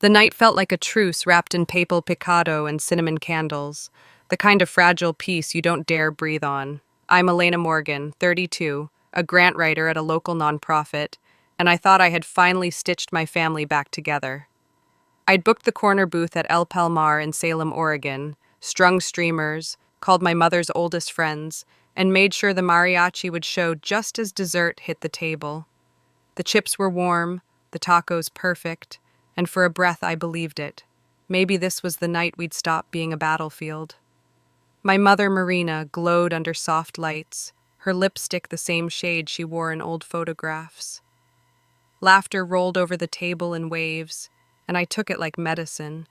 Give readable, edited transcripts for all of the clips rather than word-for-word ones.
The night felt like a truce wrapped in papal picado and cinnamon candles, the kind of fragile peace you don't dare breathe on. I'm Elena Morgan, 32, a grant writer at a local nonprofit, and I thought I had finally stitched my family back together. I'd booked the corner booth at El Palmar in Salem, Oregon, strung streamers, called my mother's oldest friends, and made sure the mariachi would show just as dessert hit the table. The chips were warm, the tacos perfect, and for a breath I believed it. Maybe this was the night we'd stop being a battlefield. My mother, Marina, glowed under soft lights, her lipstick the same shade she wore in old photographs. Laughter rolled over the table in waves, and I took it like medicine.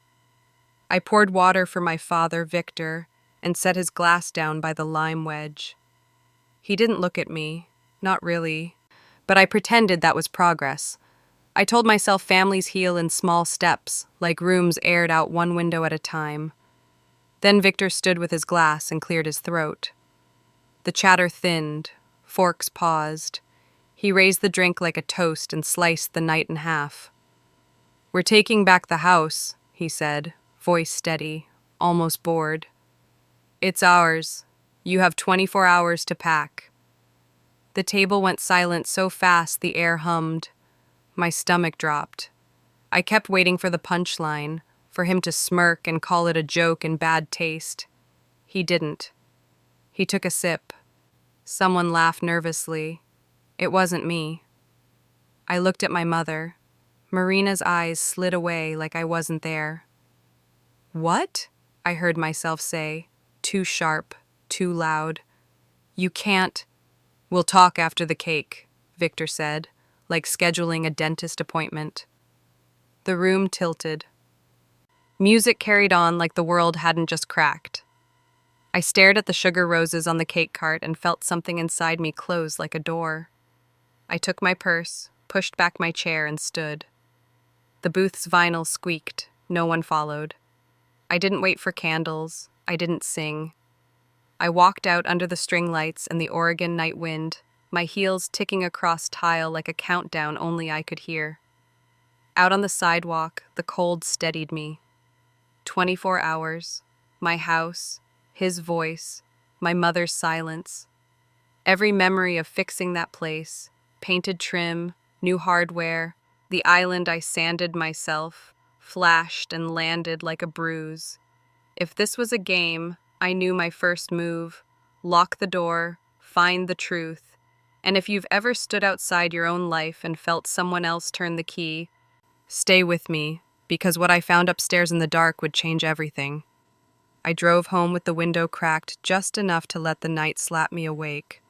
I poured water for my father, Victor, and set his glass down by the lime wedge. He didn't look at me, not really, but I pretended that was progress. I told myself families heal in small steps, like rooms aired out one window at a time. Then Victor stood with his glass and cleared his throat. The chatter thinned, forks paused. He raised the drink like a toast and sliced the night in half. "We're taking back the house," he said, voice steady, almost bored. "It's ours. You have 24 hours to pack." The table went silent so fast the air hummed. My stomach dropped. I kept waiting for the punchline, for him to smirk and call it a joke in bad taste. He didn't. He took a sip. Someone laughed nervously. It wasn't me. I looked at my mother. Marina's eyes slid away like I wasn't there. "What?" I heard myself say, too sharp, too loud. "You can't." "We'll talk after the cake," Victor said, like scheduling a dentist appointment. The room tilted. Music carried on like the world hadn't just cracked. I stared at the sugar roses on the cake cart and felt something inside me close like a door. I took my purse, pushed back my chair, and stood. The booth's vinyl squeaked. No one followed. I didn't wait for candles. I didn't sing. I walked out under the string lights and the Oregon night wind, my heels ticking across tile like a countdown only I could hear. Out on the sidewalk, the cold steadied me. 24 hours, my house, his voice, my mother's silence. Every memory of fixing that place, painted trim, new hardware, the island I sanded myself, flashed and landed like a bruise. If this was a game, I knew my first move: lock the door, find the truth. And if you've ever stood outside your own life and felt someone else turn the key, stay with me, because what I found upstairs in the dark would change everything. I drove home with the window cracked just enough to let the night slap me awake.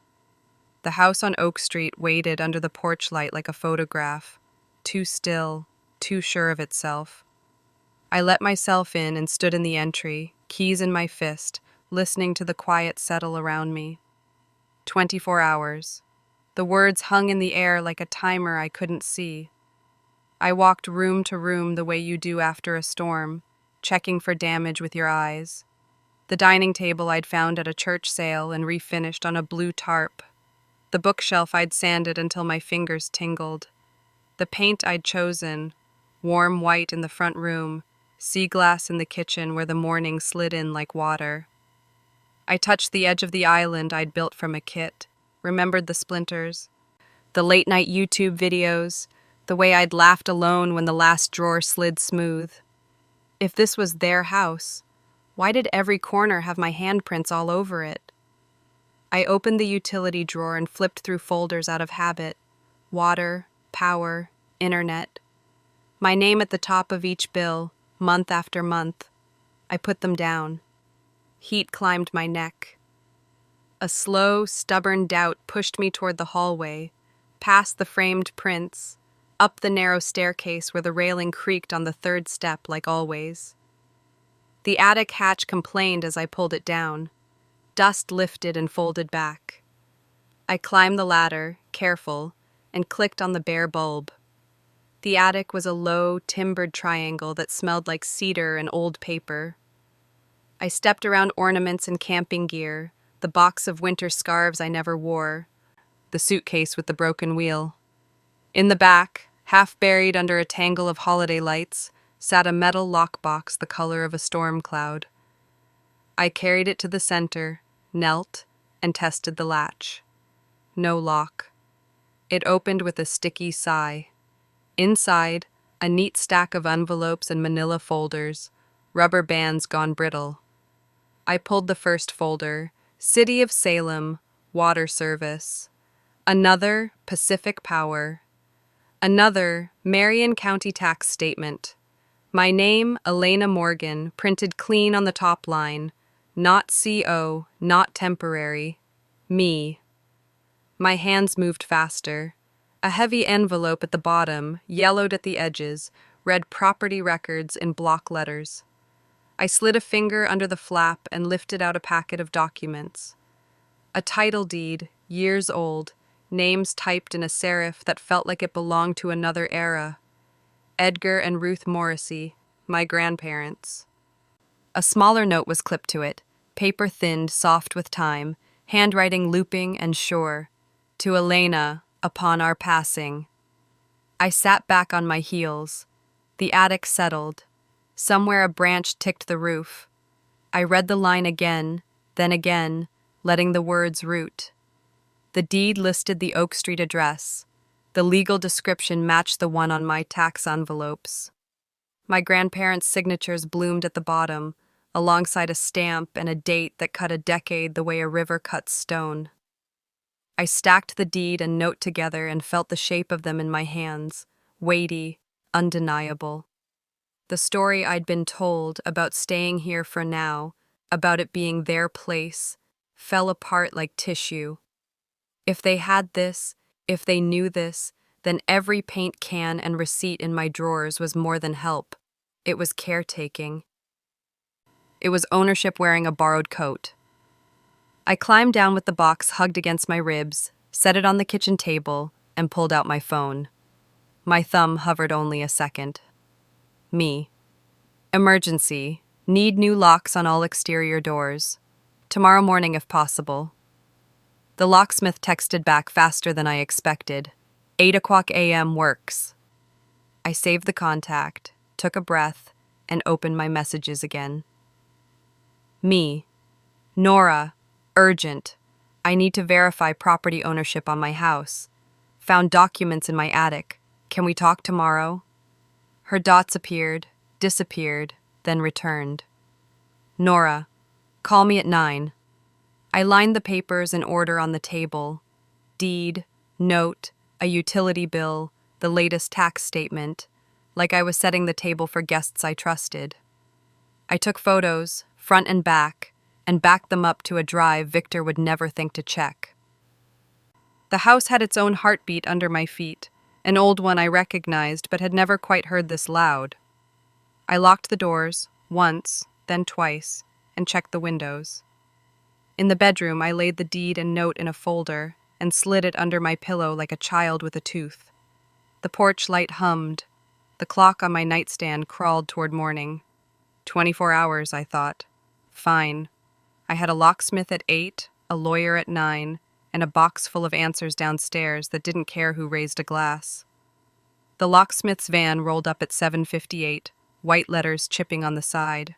The house on Oak Street waited under the porch light like a photograph, too still, too sure of itself. I let myself in and stood in the entry, keys in my fist, listening to the quiet settle around me. 24 hours. The words hung in the air like a timer I couldn't see. I walked room to room the way you do after a storm, checking for damage with your eyes. The dining table I'd found at a church sale and refinished on a blue tarp. The bookshelf I'd sanded until my fingers tingled. The paint I'd chosen, warm white in the front room, sea glass in the kitchen where the morning slid in like water. I touched the edge of the island I'd built from a kit, remembered the splinters, the late-night YouTube videos, the way I'd laughed alone when the last drawer slid smooth. If this was their house, why did every corner have my handprints all over it? I opened the utility drawer and flipped through folders out of habit. Water, power, internet. My name at the top of each bill, month after month. I put them down. Heat climbed my neck. A slow, stubborn doubt pushed me toward the hallway, past the framed prints, up the narrow staircase where the railing creaked on the third step like always. The attic hatch complained as I pulled it down. Dust lifted and folded back. I climbed the ladder, careful, and clicked on the bare bulb. The attic was a low, timbered triangle that smelled like cedar and old paper. I stepped around ornaments and camping gear, the box of winter scarves I never wore, the suitcase with the broken wheel. In the back, half buried under a tangle of holiday lights, sat a metal lockbox the color of a storm cloud. I carried it to the center, knelt, and tested the latch. No lock. It opened with a sticky sigh. Inside, a neat stack of envelopes and manila folders, rubber bands gone brittle. I pulled the first folder, City of Salem, Water Service. Another, Pacific Power. Another, Marion County Tax Statement. My name, Elena Morgan, printed clean on the top line. Not CO, not temporary. Me. My hands moved faster. A heavy envelope at the bottom, yellowed at the edges, read property records in block letters. I slid a finger under the flap and lifted out a packet of documents. A title deed, years old, names typed in a serif that felt like it belonged to another era. Edgar and Ruth Morrissey, my grandparents. A smaller note was clipped to it, paper thinned, soft with time, handwriting looping and sure. To Elena, upon our passing. I sat back on my heels. The attic settled. Somewhere a branch ticked the roof. I read the line again, then again, letting the words root. The deed listed the Oak Street address. The legal description matched the one on my tax envelopes. My grandparents' signatures bloomed at the bottom, alongside a stamp and a date that cut a decade the way a river cuts stone. I stacked the deed and note together and felt the shape of them in my hands, weighty, undeniable. The story I'd been told about staying here for now, about it being their place, fell apart like tissue. If they had this, if they knew this, then every paint can and receipt in my drawers was more than help. It was caretaking. It was ownership wearing a borrowed coat. I climbed down with the box hugged against my ribs, set it on the kitchen table, and pulled out my phone. My thumb hovered only a second. Me. Emergency. Need new locks on all exterior doors. Tomorrow morning if possible. The locksmith texted back faster than I expected. 8:00 a.m. works. I saved the contact, took a breath, and opened my messages again. Me. Nora. Urgent. I need to verify property ownership on my house. Found documents in my attic. Can we talk tomorrow? Her dots appeared, disappeared, then returned. Nora. Call me at 9. I lined the papers in order on the table. Deed, note, a utility bill, the latest tax statement, like I was setting the table for guests I trusted. I took photos, front and backed them up to a drive Victor would never think to check. The house had its own heartbeat under my feet, an old one I recognized but had never quite heard this loud. I locked the doors, once, then twice, and checked the windows. In the bedroom, I laid the deed and note in a folder and slid it under my pillow like a child with a tooth. The porch light hummed. The clock on my nightstand crawled toward morning. 24 hours, I thought. Fine. I had a locksmith at 8, a lawyer at 9, and a box full of answers downstairs that didn't care who raised a glass. The locksmith's van rolled up at 7:58, white letters chipping on the side.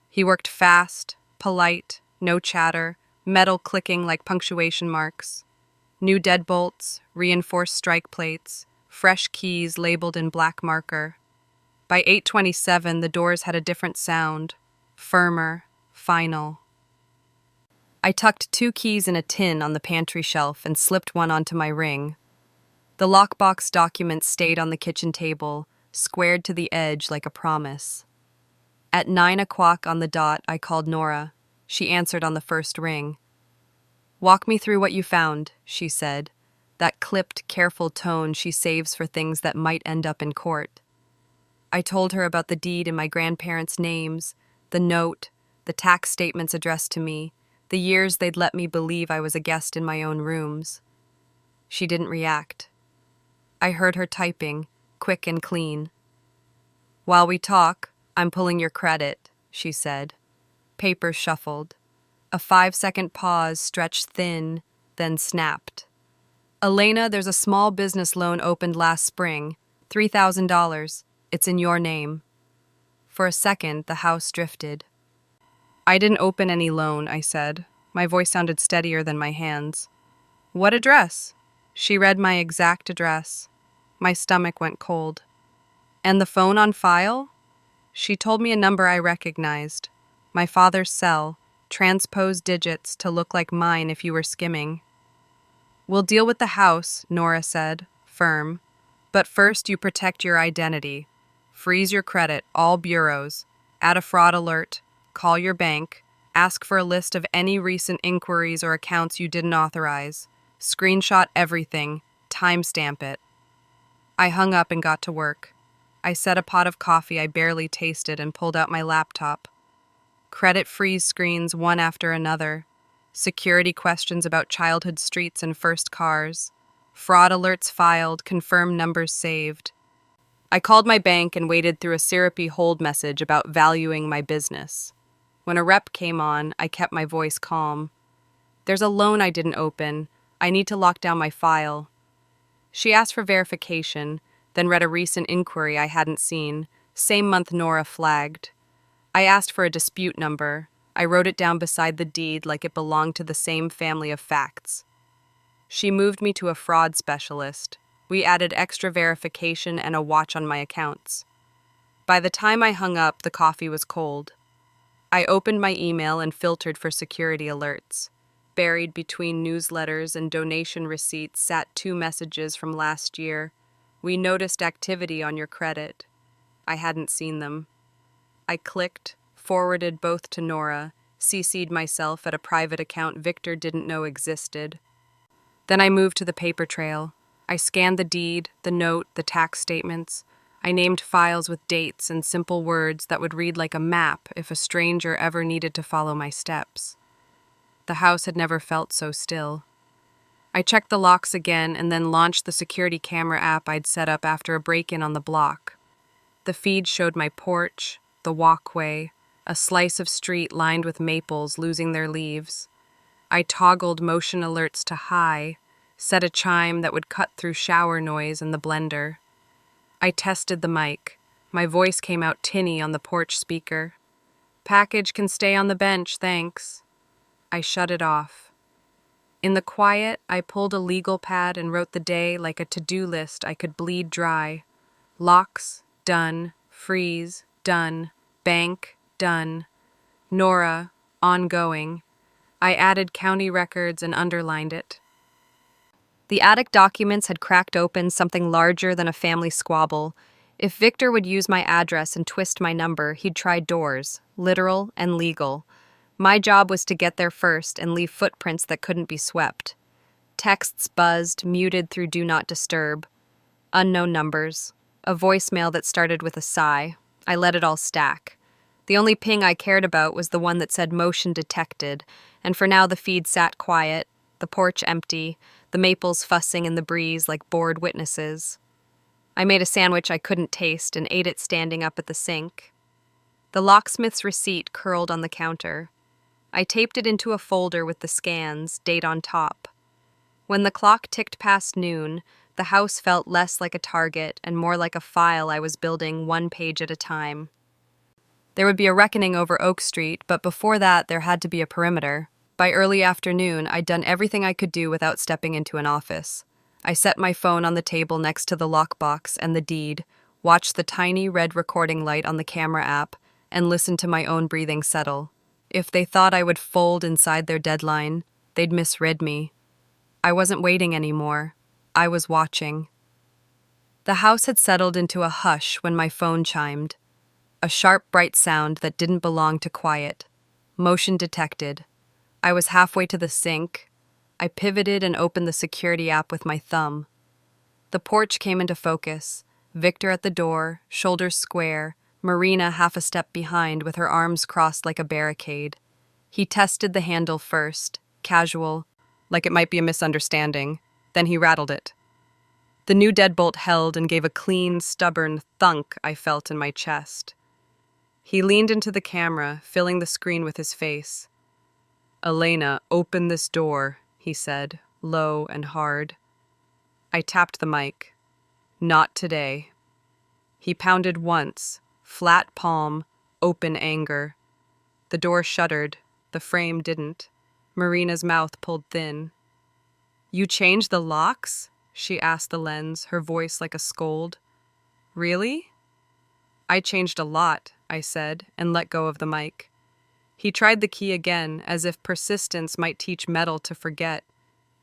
He worked fast, polite, no chatter, metal clicking like punctuation marks. New deadbolts, reinforced strike plates, fresh keys labeled in black marker. By 8:27, the doors had a different sound, firmer, final. I tucked 2 keys in a tin on the pantry shelf and slipped one onto my ring. The lockbox document stayed on the kitchen table, squared to the edge like a promise. At 9:00 on the dot, I called Nora. She answered on the first ring. "Walk me through what you found," she said, that clipped, careful tone she saves for things that might end up in court. I told her about the deed in my grandparents' names, the note, the tax statements addressed to me, the years they'd let me believe I was a guest in my own rooms. She didn't react. I heard her typing, quick and clean. "While we talk, I'm pulling your credit," she said. Papers shuffled. A 5-second pause stretched thin, then snapped. "Elena, there's a small business loan opened last spring, $3,000. It's in your name." For a second, the house drifted. I didn't open any loan, I said. My voice sounded steadier than my hands. What address? She read my exact address. My stomach went cold. And the phone on file? She told me a number I recognized. My father's cell, transposed digits to look like mine if you were skimming. We'll deal with the house, Nora said, firm. But first you protect your identity. Freeze your credit, all bureaus. Add a fraud alert. Call your bank. Ask for a list of any recent inquiries or accounts you didn't authorize. Screenshot everything. Timestamp it. I hung up and got to work. I set a pot of coffee I barely tasted and pulled out my laptop. Credit freeze screens one after another. Security questions about childhood streets and first cars. Fraud alerts filed, confirmed numbers saved. I called my bank and waded through a syrupy hold message about valuing my business. When a rep came on, I kept my voice calm. There's a loan I didn't open. I need to lock down my file. She asked for verification, then read a recent inquiry I hadn't seen. Same month Nora flagged. I asked for a dispute number. I wrote it down beside the deed like it belonged to the same family of facts. She moved me to a fraud specialist. We added extra verification and a watch on my accounts. By the time I hung up, the coffee was cold. I opened my email and filtered for security alerts. Buried between newsletters and donation receipts sat 2 messages from last year. We noticed activity on your credit. I hadn't seen them. I clicked, forwarded both to Nora, CC'd myself at a private account Victor didn't know existed. Then I moved to the paper trail. I scanned the deed, the note, the tax statements. I named files with dates and simple words that would read like a map if a stranger ever needed to follow my steps. The house had never felt so still. I checked the locks again and then launched the security camera app I'd set up after a break-in on the block. The feed showed my porch, the walkway, a slice of street lined with maples losing their leaves. I toggled motion alerts to high, set a chime that would cut through shower noise and the blender. I tested the mic. My voice came out tinny on the porch speaker. Package can stay on the bench, thanks. I shut it off. In the quiet, I pulled a legal pad and wrote the day like a to-do list I could bleed dry. Locks, done. Freeze, done. Bank, done. Nora, ongoing. I added county records and underlined it. The attic documents had cracked open something larger than a family squabble. If Victor would use my address and twist my number, he'd try doors, literal and legal. My job was to get there first and leave footprints that couldn't be swept. Texts buzzed, muted through Do Not Disturb. Unknown numbers. A voicemail that started with a sigh. I let it all stack. The only ping I cared about was the one that said motion detected, and for now the feed sat quiet, the porch empty, the maples fussing in the breeze like bored witnesses. I made a sandwich I couldn't taste and ate it standing up at the sink. The locksmith's receipt curled on the counter. I taped it into a folder with the scans, date on top. When the clock ticked past noon, the house felt less like a target and more like a file I was building 1 page at a time. There would be a reckoning over Oak Street, but before that there had to be a perimeter. By early afternoon, I'd done everything I could do without stepping into an office. I set my phone on the table next to the lockbox and the deed, watched the tiny red recording light on the camera app, and listened to my own breathing settle. If they thought I would fold inside their deadline, they'd misread me. I wasn't waiting anymore. I was watching. The house had settled into a hush when my phone chimed. A sharp, bright sound that didn't belong to quiet. Motion detected. I was halfway to the sink. I pivoted and opened the security app with my thumb. The porch came into focus. Victor at the door, shoulders square, Marina half a step behind with her arms crossed like a barricade. He tested the handle first, casual, like it might be a misunderstanding. Then he rattled it. The new deadbolt held and gave a clean, stubborn thunk I felt in my chest. He leaned into the camera, filling the screen with his face. "Elena, open this door," he said, low and hard. I tapped the mic. "Not today." He pounded once, flat palm, open anger. The door shuddered, the frame didn't. Marina's mouth pulled thin. "You changed the locks?" she asked the lens, her voice like a scold. "Really?" "I changed a lot," I said, and let go of the mic. He tried the key again, as if persistence might teach metal to forget.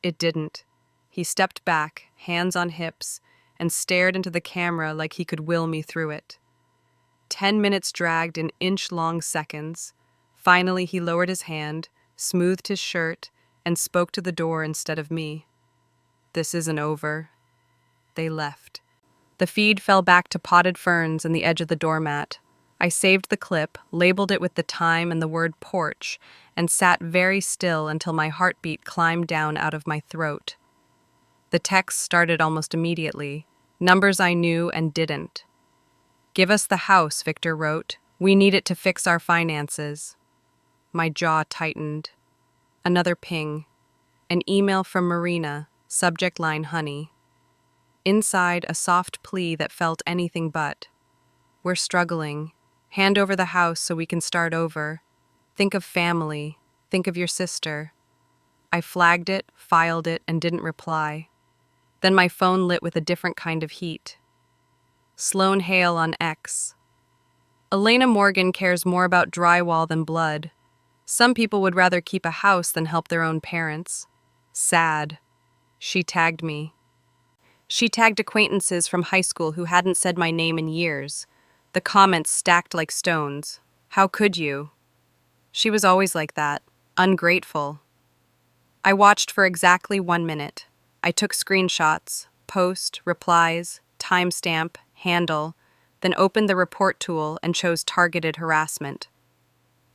It didn't. He stepped back, hands on hips, and stared into the camera like he could will me through it. 10 minutes dragged in inch-long seconds. Finally, he lowered his hand, smoothed his shirt, and spoke to the door instead of me. "This isn't over." They left. The feed fell back to potted ferns and the edge of the doormat. I saved the clip, labeled it with the time and the word porch, and sat very still until my heartbeat climbed down out of my throat. The text started almost immediately, numbers I knew and didn't. "Give us the house," Victor wrote. "We need it to fix our finances." My jaw tightened. Another ping. An email from Marina, subject line honey. Inside, a soft plea that felt anything but. "We're struggling. Hand over the house so we can start over. Think of family. Think of your sister." I flagged it, filed it, and didn't reply. Then my phone lit with a different kind of heat. Sloan Hale on X. "Elena Morgan cares more about drywall than blood. Some people would rather keep a house than help their own parents. Sad." She tagged me. She tagged acquaintances from high school who hadn't said my name in years. The comments stacked like stones. "How could you?" She was always like that, ungrateful. I watched for exactly 1 minute. I took screenshots, post, replies, timestamp, handle, then opened the report tool and chose targeted harassment.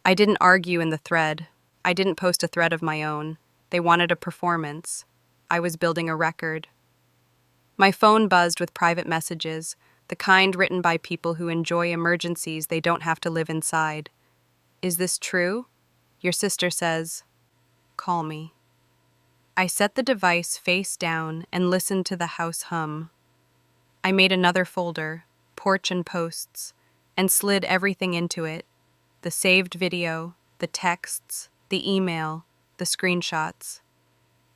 I didn't argue in the thread. I didn't post a thread of my own. They wanted a performance. I was building a record. My phone buzzed with private messages, the kind written by people who enjoy emergencies they don't have to live inside. "Is this true? Your sister says, call me." I set the device face down and listened to the house hum. I made another folder, porch and posts, and slid everything into it. The saved video, the texts, the email, the screenshots.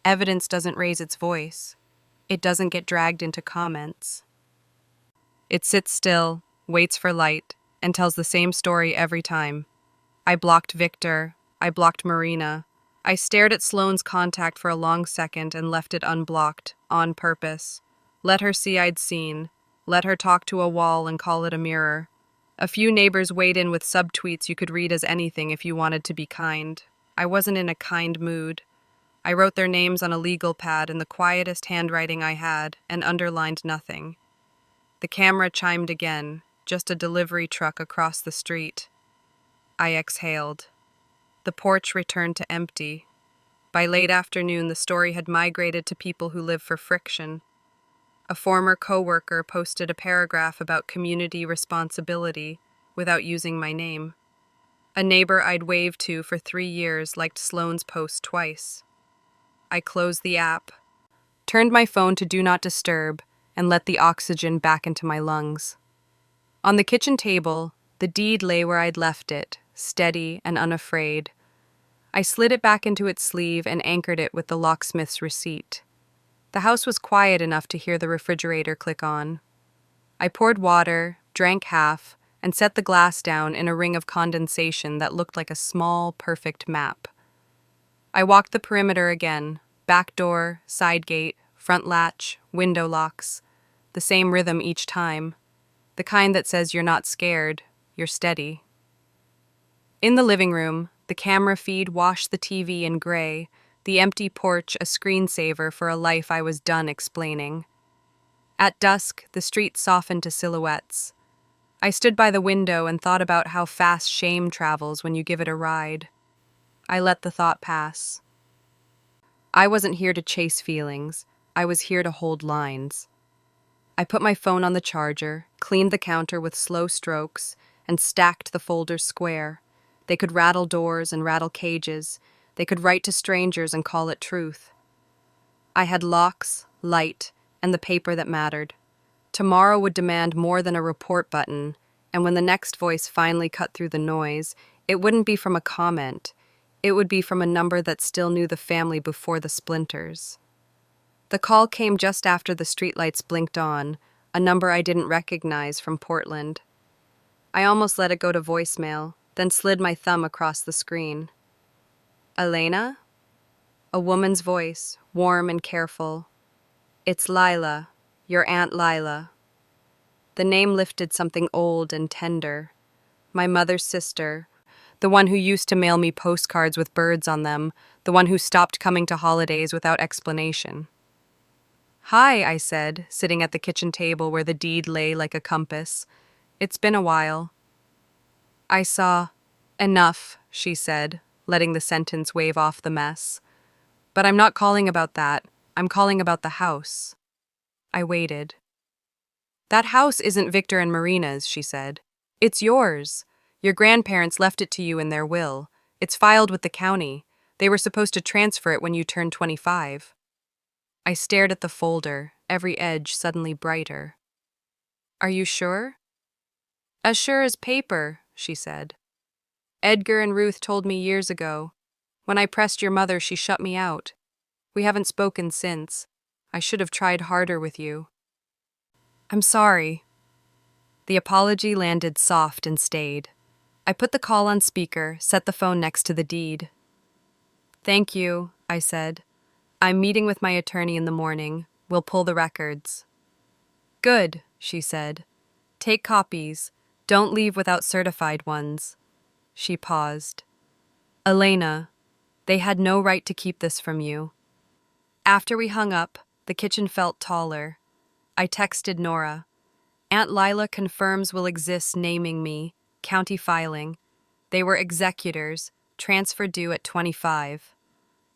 Evidence doesn't raise its voice. It doesn't get dragged into comments. It sits still, waits for light, and tells the same story every time. I blocked Victor. I blocked Marina. I stared at Sloane's contact for a long second and left it unblocked, on purpose. Let her see I'd seen. Let her talk to a wall and call it a mirror. A few neighbors weighed in with subtweets you could read as anything if you wanted to be kind. I wasn't in a kind mood. I wrote their names on a legal pad in the quietest handwriting I had and underlined nothing. The camera chimed again, just a delivery truck across the street. I exhaled. The porch returned to empty. By late afternoon, the story had migrated to people who live for friction. A former coworker posted a paragraph about community responsibility without using my name. A neighbor I'd waved to for 3 years liked Sloane's post twice. I closed the app, turned my phone to Do Not Disturb, and let the oxygen back into my lungs. On the kitchen table, the deed lay where I'd left it, steady and unafraid. I slid it back into its sleeve and anchored it with the locksmith's receipt. The house was quiet enough to hear the refrigerator click on. I poured water, drank half, and set the glass down in a ring of condensation that looked like a small, perfect map. I walked the perimeter again, back door, side gate, front latch, window locks. The same rhythm each time. The kind that says you're not scared, you're steady. In the living room, the camera feed washed the TV in gray, the empty porch a screensaver for a life I was done explaining. At dusk, the street softened to silhouettes. I stood by the window and thought about how fast shame travels when you give it a ride. I let the thought pass. I wasn't here to chase feelings. I was here to hold lines. I put my phone on the charger, cleaned the counter with slow strokes, and stacked the folders square. They could rattle doors and rattle cages. They could write to strangers and call it truth. I had locks, light, and the paper that mattered. Tomorrow would demand more than a report button, And when the next voice finally cut through the noise, it wouldn't be from a comment. It would be from a number that still knew the family before the splinters. The call came just after the streetlights blinked on, a number I didn't recognize from Portland. I almost let it go to voicemail, then slid my thumb across the screen. Elena? A woman's voice, warm and careful. It's Lila, your Aunt Lila. The name lifted something old and tender. My mother's sister, the one who used to mail me postcards with birds on them, the one who stopped coming to holidays without explanation. Hi, I said, sitting at the kitchen table where the deed lay like a compass. It's been a while. I saw. Enough, she said, letting the sentence wave off the mess. But I'm not calling about that. I'm calling about the house. I waited. That house isn't Victor and Marina's, she said. It's yours. Your grandparents left it to you in their will. It's filed with the county. They were supposed to transfer it when you turned 25. I stared at the folder, every edge suddenly brighter. Are you sure? As sure as paper, she said. Edgar and Ruth told me years ago. When I pressed your mother, she shut me out. We haven't spoken since. I should have tried harder with you. I'm sorry. The apology landed soft and stayed. I put the call on speaker, set the phone next to the deed. Thank you, I said. I'm meeting with my attorney in the morning. We'll pull the records. Good, she said. Take copies. Don't leave without certified ones. She paused. Elena, they had no right to keep this from you. After we hung up, the kitchen felt taller. I texted Nora. Aunt Lila confirms will exist naming me, county filing. They were executors, transfer due at 25.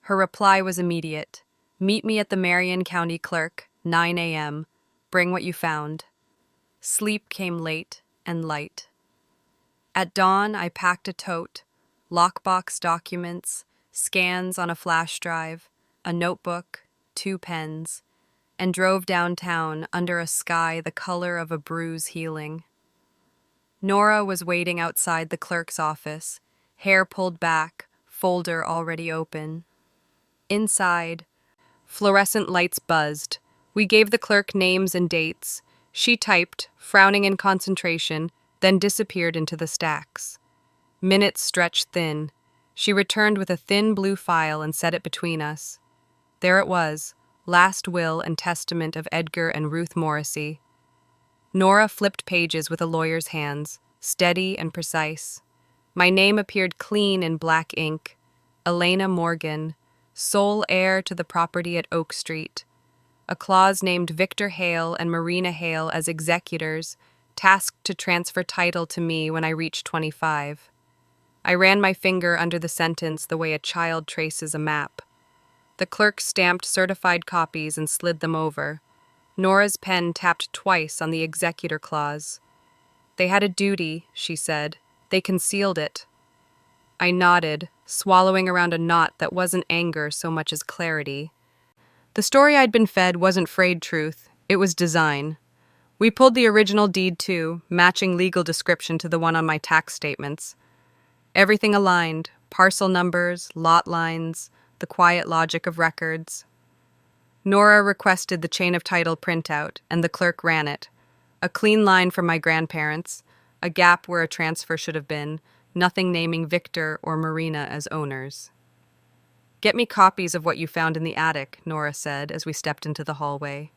Her reply was immediate. Meet me at the Marion County Clerk, 9 a.m. Bring what you found. Sleep came late and light. At dawn, I packed a tote, lockbox documents, scans on a flash drive, a notebook, 2 pens, and drove downtown under a sky the color of a bruise healing. Nora was waiting outside the clerk's office, hair pulled back, folder already open. Inside, fluorescent lights buzzed. We gave the clerk names and dates. She typed, frowning in concentration, then disappeared into the stacks. Minutes stretched thin. She returned with a thin blue file and set it between us. There it was, last will and testament of Edgar and Ruth Morrissey. Nora flipped pages with a lawyer's hands, steady and precise. My name appeared clean in black ink. Elena Morgan, sole heir to the property at Oak Street. A clause named Victor Hale and Marina Hale as executors, tasked to transfer title to me when I reached 25. I ran my finger under the sentence the way a child traces a map. The clerk stamped certified copies and slid them over. Nora's pen tapped twice on the executor clause. They had a duty, she said. They concealed it. I nodded, swallowing around a knot that wasn't anger so much as clarity. The story I'd been fed wasn't frayed truth, it was design. We pulled the original deed too, matching legal description to the one on my tax statements. Everything aligned, parcel numbers, lot lines, the quiet logic of records. Nora requested the chain of title printout, and the clerk ran it. A clean line from my grandparents, a gap where a transfer should have been, nothing naming Victor or Marina as owners. Get me copies of what you found in the attic, Nora said as we stepped into the hallway.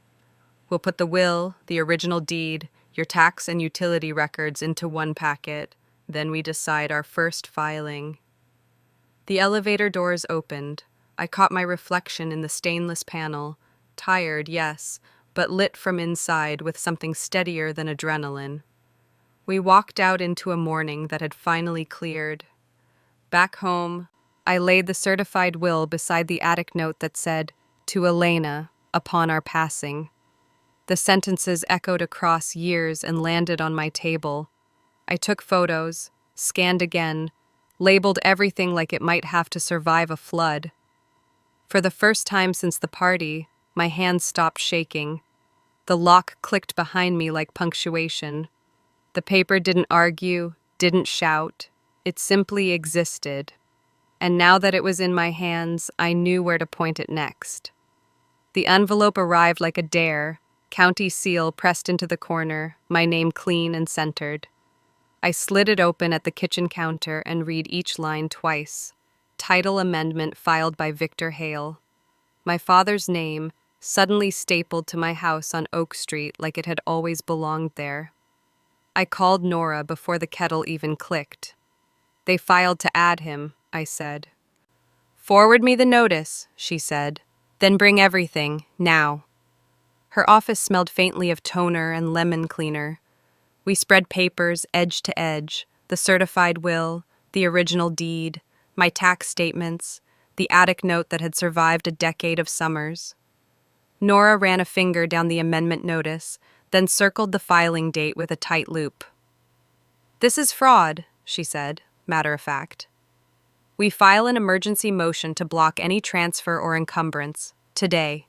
We'll put the will, the original deed, your tax and utility records into one packet. Then we decide our first filing. The elevator doors opened. I caught my reflection in the stainless panel. Tired, yes, but lit from inside with something steadier than adrenaline. We walked out into a morning that had finally cleared. Back home, I laid the certified will beside the attic note that said, "To Elena, upon our passing." The sentences echoed across years and landed on my table. I took photos, scanned again, labeled everything like it might have to survive a flood. For the first time since the party, my hands stopped shaking. The lock clicked behind me like punctuation. The paper didn't argue, didn't shout. It simply existed. And now that it was in my hands, I knew where to point it next. The envelope arrived like a dare, county seal pressed into the corner, my name clean and centered. I slid it open at the kitchen counter and read each line twice. Title amendment filed by Victor Hale. My father's name, suddenly stapled to my house on Oak Street like it had always belonged there. I called Nora before the kettle even clicked. They filed to add him, I said. Forward me the notice, she said. Then bring everything, now. Her office smelled faintly of toner and lemon cleaner. We spread papers edge to edge, the certified will, the original deed, my tax statements, the attic note that had survived a decade of summers. Nora ran a finger down the amendment notice, then circled the filing date with a tight loop. This is fraud, she said, matter of fact. We file an emergency motion to block any transfer or encumbrance, today.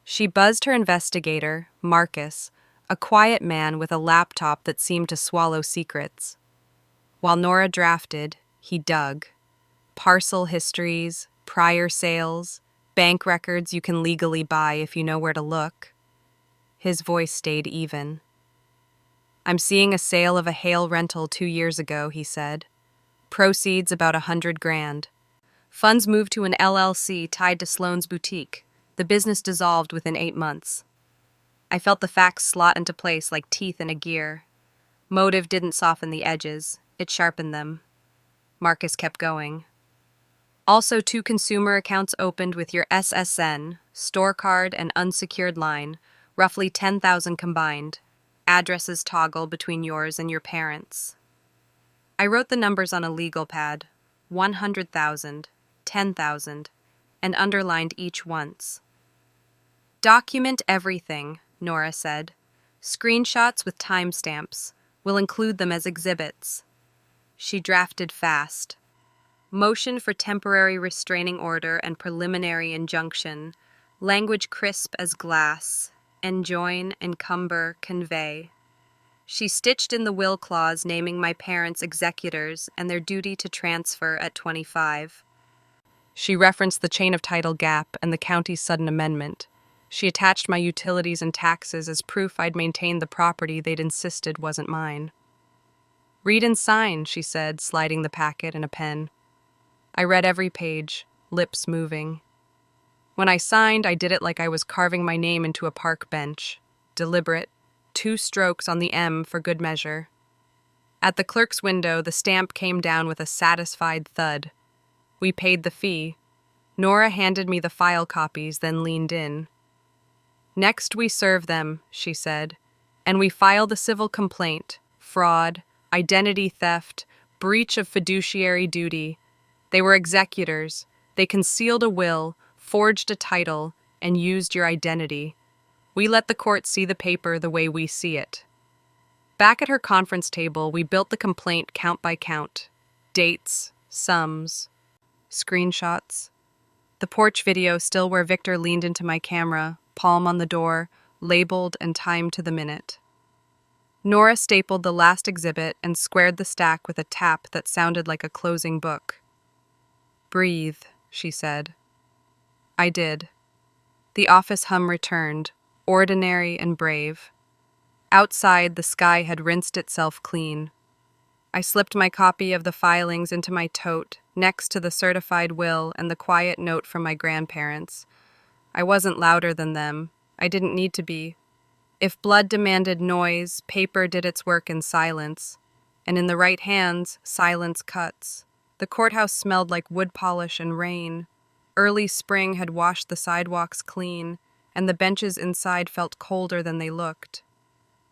She buzzed her investigator, Marcus, a quiet man with a laptop that seemed to swallow secrets. While Nora drafted, he dug. Parcel histories, prior sales, bank records you can legally buy if you know where to look. His voice stayed even. I'm seeing a sale of a Hale rental 2 years ago, he said. Proceeds about $100,000. Funds moved to an LLC tied to Sloane's boutique. The business dissolved within 8 months. I felt the facts slot into place like teeth in a gear. Motive didn't soften the edges, it sharpened them. Marcus kept going. Also, 2 consumer accounts opened with your SSN, store card, and unsecured line, roughly 10,000 combined. Addresses toggle between yours and your parents'. I wrote the numbers on a legal pad, 100,000, 10,000, and underlined each once. Document everything, Nora said. Screenshots with timestamps. We'll include them as exhibits. She drafted fast. Motion for temporary restraining order and preliminary injunction. Language crisp as glass. Enjoin, encumber, convey. She stitched in the will clause naming my parents executors and their duty to transfer at 25. She referenced the chain of title gap and the county's sudden amendment. She attached my utilities and taxes as proof I'd maintained the property they'd insisted wasn't mine. Read and sign, she said, sliding the packet and a pen. I read every page, lips moving. When I signed, I did it like I was carving my name into a park bench. Deliberate, 2 strokes on the M for good measure. At the clerk's window, the stamp came down with a satisfied thud. We paid the fee. Nora handed me the file copies, then leaned in. Next we serve them, she said, and we file the civil complaint, fraud, identity theft, breach of fiduciary duty. They were executors. They concealed a will, forged a title, and used your identity. We let the court see the paper the way we see it. Back at her conference table, we built the complaint count by count. Dates, sums, screenshots. The porch video still where Victor leaned into my camera, palm on the door, labeled and timed to the minute. Nora stapled the last exhibit and squared the stack with a tap that sounded like a closing book. Breathe, she said. I did. The office hum returned, ordinary and brave. Outside, the sky had rinsed itself clean. I slipped my copy of the filings into my tote, next to the certified will and the quiet note from my grandparents. I wasn't louder than them. I didn't need to be. If blood demanded noise, paper did its work in silence. And in the right hands, silence cuts. The courthouse smelled like wood polish and rain. Early spring had washed the sidewalks clean, and the benches inside felt colder than they looked.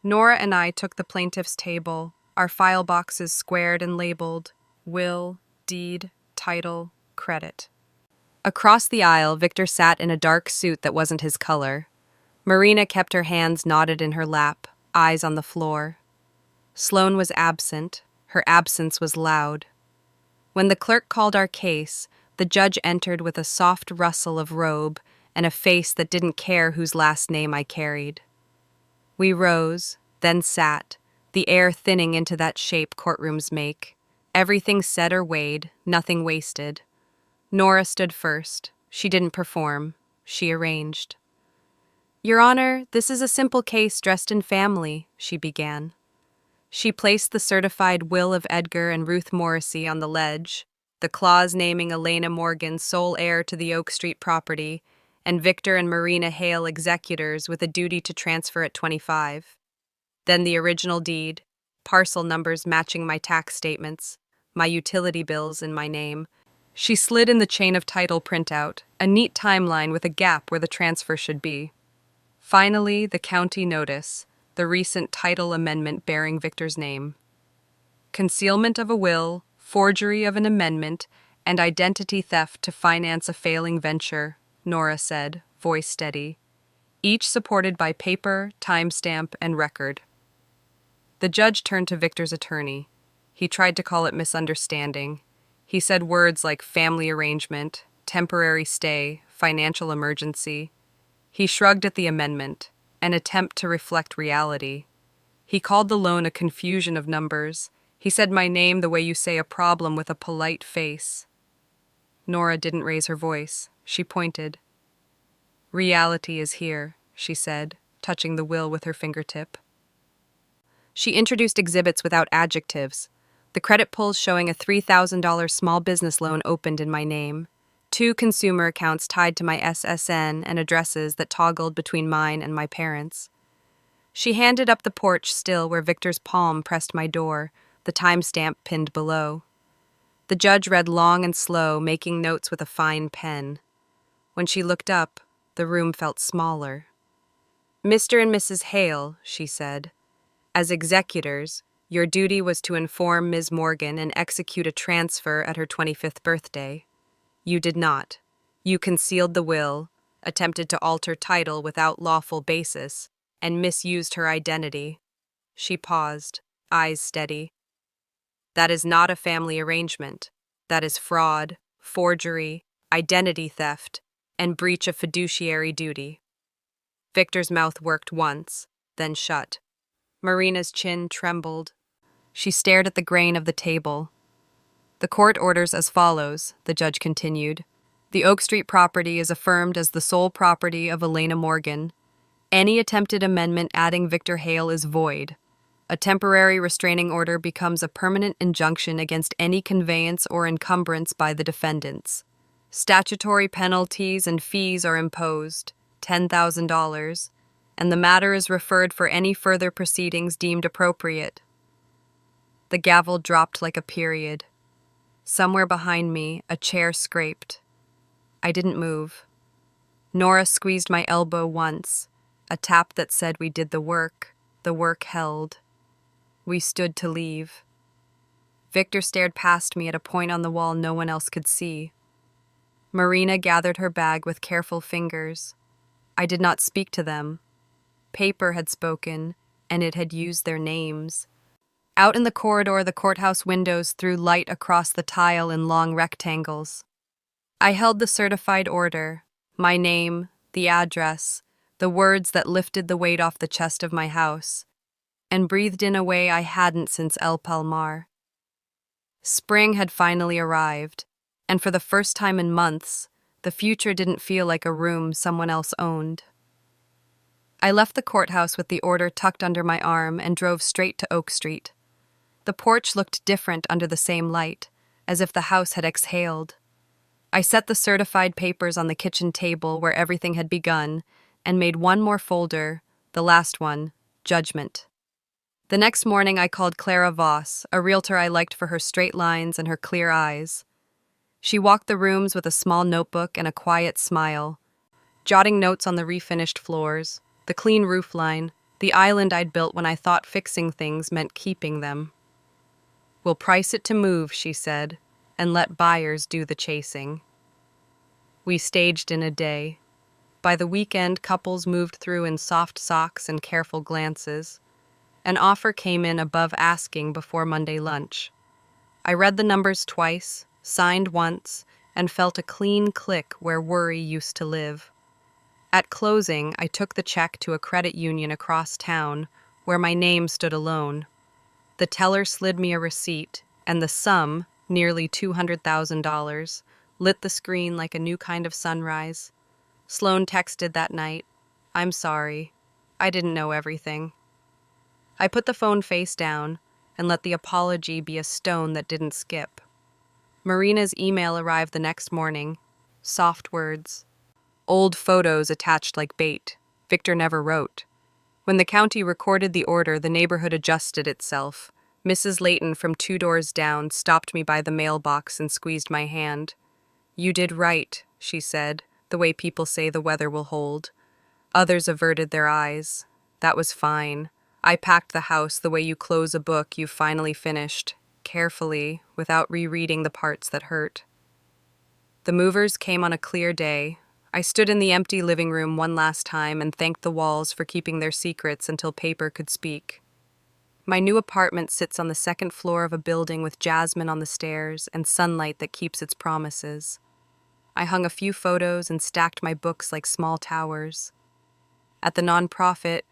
Nora and I took the plaintiff's table, our file boxes squared and labeled, will, deed, title, credit. Across the aisle, Victor sat in a dark suit that wasn't his color. Marina kept her hands knotted in her lap, eyes on the floor. Sloane was absent. Her absence was loud. When the clerk called our case, the judge entered with a soft rustle of robe and a face that didn't care whose last name I carried. We rose, then sat, the air thinning into that shape courtrooms make. Everything said or weighed, nothing wasted. Nora stood first. She didn't perform. She arranged. "Your Honor, this is a simple case dressed in family," she began. She placed the certified will of Edgar and Ruth Morrissey on the ledge, the clause naming Elena Morgan sole heir to the Oak Street property, and Victor and Marina Hale executors with a duty to transfer at 25. Then the original deed, parcel numbers matching my tax statements, my utility bills in my name. She slid in the chain of title printout, a neat timeline with a gap where the transfer should be. Finally, the county notice, the recent title amendment bearing Victor's name. Concealment of a will, forgery of an amendment, and identity theft to finance a failing venture, Nora said, voice steady, each supported by paper, timestamp, and record. The judge turned to Victor's attorney. He tried to call it misunderstanding. He said words like family arrangement, temporary stay, financial emergency. He shrugged at the amendment, an attempt to reflect reality. He called the loan a confusion of numbers. He said my name the way you say a problem with a polite face. Nora didn't raise her voice. She pointed. "Reality is here," she said, touching the will with her fingertip. She introduced exhibits without adjectives. The credit pulls showing a $3,000 small business loan opened in my name, 2 consumer accounts tied to my SSN and addresses that toggled between mine and my parents. She handed up the porch still where Victor's palm pressed my door, the timestamp pinned below. The judge read long and slow, making notes with a fine pen. When she looked up, the room felt smaller. "Mr. and Mrs. Hale," she said, "as executors, your duty was to inform Ms. Morgan and execute a transfer at her 25th birthday. You did not. You concealed the will, attempted to alter title without lawful basis, and misused her identity." She paused, eyes steady. "That is not a family arrangement. That is fraud, forgery, identity theft, and breach of fiduciary duty." Victor's mouth worked once, then shut. Marina's chin trembled. She stared at the grain of the table. "The court orders as follows," the judge continued. "The Oak Street property is affirmed as the sole property of Elena Morgan. Any attempted amendment adding Victor Hale is void. A temporary restraining order becomes a permanent injunction against any conveyance or encumbrance by the defendants. Statutory penalties and fees are imposed, $10,000, and the matter is referred for any further proceedings deemed appropriate." The gavel dropped like a period. Somewhere behind me, a chair scraped. I didn't move. Nora squeezed my elbow once, a tap that said we did the work held. We stood to leave. Victor stared past me at a point on the wall no one else could see. Marina gathered her bag with careful fingers. I did not speak to them. Paper had spoken, and it had used their names. Out in the corridor, the courthouse windows threw light across the tile in long rectangles. I held the certified order, my name, the address, the words that lifted the weight off the chest of my house, and breathed in a way I hadn't since El Palmar. Spring had finally arrived, and for the first time in months, the future didn't feel like a room someone else owned. I left the courthouse with the order tucked under my arm and drove straight to Oak Street. The porch looked different under the same light, as if the house had exhaled. I set the certified papers on the kitchen table where everything had begun and made one more folder, the last one, judgment. The next morning I called Clara Voss, a realtor I liked for her straight lines and her clear eyes. She walked the rooms with a small notebook and a quiet smile, jotting notes on the refinished floors, the clean roofline, the island I'd built when I thought fixing things meant keeping them. "We'll price it to move," she said, "and let buyers do the chasing." We staged in a day. By the weekend, couples moved through in soft socks and careful glances. An offer came in above asking before Monday lunch. I read the numbers twice, signed once, and felt a clean click where worry used to live. At closing, I took the check to a credit union across town, where my name stood alone. The teller slid me a receipt, and the sum, nearly $200,000, lit the screen like a new kind of sunrise. Sloane texted that night, "I'm sorry. I didn't know everything." I put the phone face down and let the apology be a stone that didn't skip. Marina's email arrived the next morning. Soft words. Old photos attached like bait. Victor never wrote. When the county recorded the order, the neighborhood adjusted itself. Mrs. Layton from 2 doors down stopped me by the mailbox and squeezed my hand. "You did right," she said, the way people say the weather will hold. Others averted their eyes. "That was fine. I packed the house the way you close a book you've finally finished, carefully, without rereading the parts that hurt." The movers came on a clear day. I stood in the empty living room one last time and thanked the walls for keeping their secrets until paper could speak. My new apartment sits on the second floor of a building with jasmine on the stairs and sunlight that keeps its promises. I hung a few photos and stacked my books like small towers. At the nonprofit,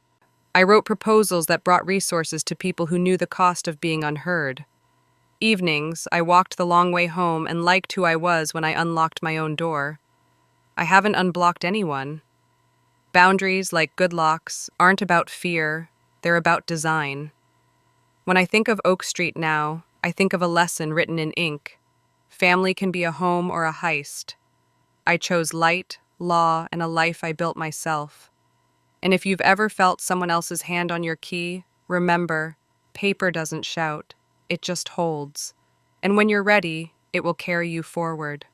I wrote proposals that brought resources to people who knew the cost of being unheard. Evenings, I walked the long way home and liked who I was when I unlocked my own door. I haven't unblocked anyone. Boundaries, like good locks, aren't about fear, they're about design. When I think of Oak Street now, I think of a lesson written in ink. Family can be a home or a heist. I chose light, law, and a life I built myself. And if you've ever felt someone else's hand on your key, remember, paper doesn't shout, it just holds. And when you're ready, it will carry you forward.